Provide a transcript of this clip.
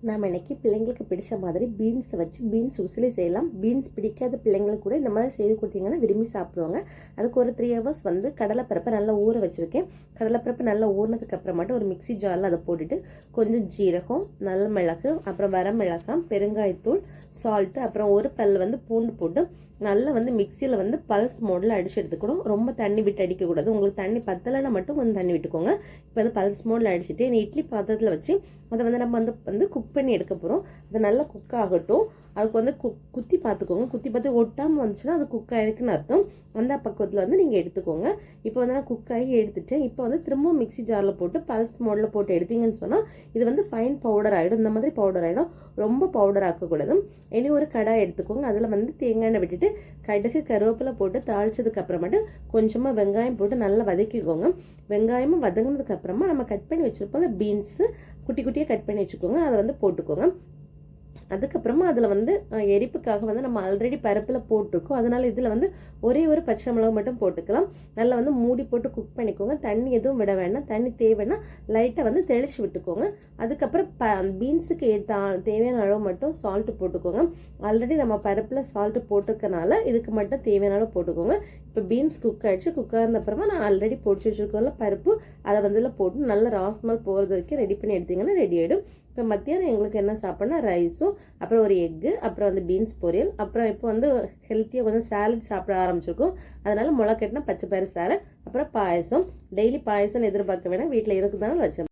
நாம் இன்றைக்கி பிள்ளைங்களுக்கு பிடிச்ச மாதிரி பீன்ஸை வச்சு பீன்ஸ் உசிலி செய்யலாம். பீன்ஸ் பிடிக்காத பிள்ளைங்களுக்கு கூட இந்த மாதிரி செய்து கொடுத்தீங்கன்னா விரும்பி சாப்பிடுவாங்க. அதுக்கு ஒரு 3 hours கடலைப்பருப்பை நல்லா ஊற வச்சுருக்கேன். கடலைப்பருப்பு நல்லா ஊறினதுக்கு அப்புறமாட்டு ஒரு மிக்சி ஜாரில் அதை போட்டுட்டு கொஞ்சம் ஜீரகம், நல்ல மிளகு, அப்புறம் வரமிளகாய், பெருங்காயத்தூள், சால்ட்டு, அப்புறம் ஒரு பல் பூண்டு போட்டு நல்லா மிக்சியில் பல்ஸ் மோடில் அடித்து எடுத்துக்கணும். ரொம்ப தண்ணி விட்டு அடிக்கக்கூடாது. உங்களுக்கு தண்ணி பத்தலைன்னா மட்டும் கொஞ்சம் தண்ணி விட்டுக்கோங்க. இப்போ பல்ஸ் மோடில் அடிச்சுட்டு இட்லி பாத்திரத்தில் வச்சு அதை நம்ம குக் பண்ணி எடுக்க போகிறோம். அது நல்லா குக் ஆகட்டும். அதுக்கு குத்தி பார்த்துக்கோங்க. குத்தி பார்த்து ஒட்டாமல் வந்துச்சுன்னா அது குக் ஆகிருக்குன்னு அர்த்தம். அந்த பக்குவத்தில் நீங்கள் எடுத்துக்கோங்க. இப்போ நான் குக் ஆகி எடுத்துட்டேன். இப்போ திரும்பவும் மிக்சி ஜாரில் போட்டு பல்ஸ் மோடில் போட்டு எடுத்தீங்கன்னு சொன்னால் இது ஃபைன் பவுடர் ஆகிடும். இந்த மாதிரி பவுடர் ஆகிடும். ரொம்ப பவுடர் ஆக்கக்கூடாது. இனி ஒரு கடாய் எடுத்துக்கோங்க. அதில் தேங்காய் எண்ணெய் விட்டுட்டு கடுகு, கருவேப்பிலை போட்டு தாளிச்சதுக்கு அப்புறமாட்டு கொஞ்சமாக வெங்காயம் போட்டு நல்லா வதக்கிக்கோங்க. வெங்காயமும் வதங்கினதுக்கு அப்புறமா நம்ம கட் பண்ணி வச்சுருப்போம் பீன்ஸு குட்டி குட்டியாக கட் பண்ணி வச்சுக்கோங்க. அதை போட்டுக்கோங்க. அதுக்கப்புறமா அதில் எரிப்புக்காக நம்ம ஆல்ரெடி பருப்பில் போட்டிருக்கோம். அதனால் இதில் ஒரே ஒரு பச்சை மிளகு மட்டும் போட்டுக்கலாம். நல்லா மூடி போட்டு குக் பண்ணிக்கோங்க. தண்ணி எதுவும் விட வேண்டாம். தண்ணி தேவைன்னா லைட்டாக தெளித்து விட்டுக்கோங்க. அதுக்கப்புறம் பீன்ஸுக்கு தேவையான அளவு மட்டும் சால்ட்டு போட்டுக்கோங்க. ஆல்ரெடி நம்ம பருப்பில் சால்ட்டு போட்டிருக்கனால இதுக்கு மட்டும் தேவையான அளவு போட்டுக்கோங்க. இப்போ பீன்ஸ் குக் ஆகிடுச்சு. குக் ஆனதுக்கப்புறமா நான் ஆல்ரெடி போட்டு வச்சுருக்கோம்ல பருப்பு, அதை போட்டு நல்லா ராஸ்மல் போகிறது வரைக்கும் ரெடி பண்ணி எடுத்திங்கன்னா ரெடி ஆகிடும். இப்போ மத்தியானம் எங்களுக்கு என்ன சாப்பிட்னா ரைஸும், அப்புறம் ஒரு எக்கு, அப்புறம் பீன்ஸ் பொரியல், அப்புறம் இப்போ ஹெல்த்தியாக கொஞ்சம் சாலட் சாப்பிட ஆரம்பிச்சிருக்கோம். அதனால் முளைக்கட்டினா பச்சை பயிறு சாலட், அப்புறம் பாயசம். டெய்லி பாயசம் எதிர்பார்க்க வேணாம், வீட்டில் இருக்குதானே வச்சோம்.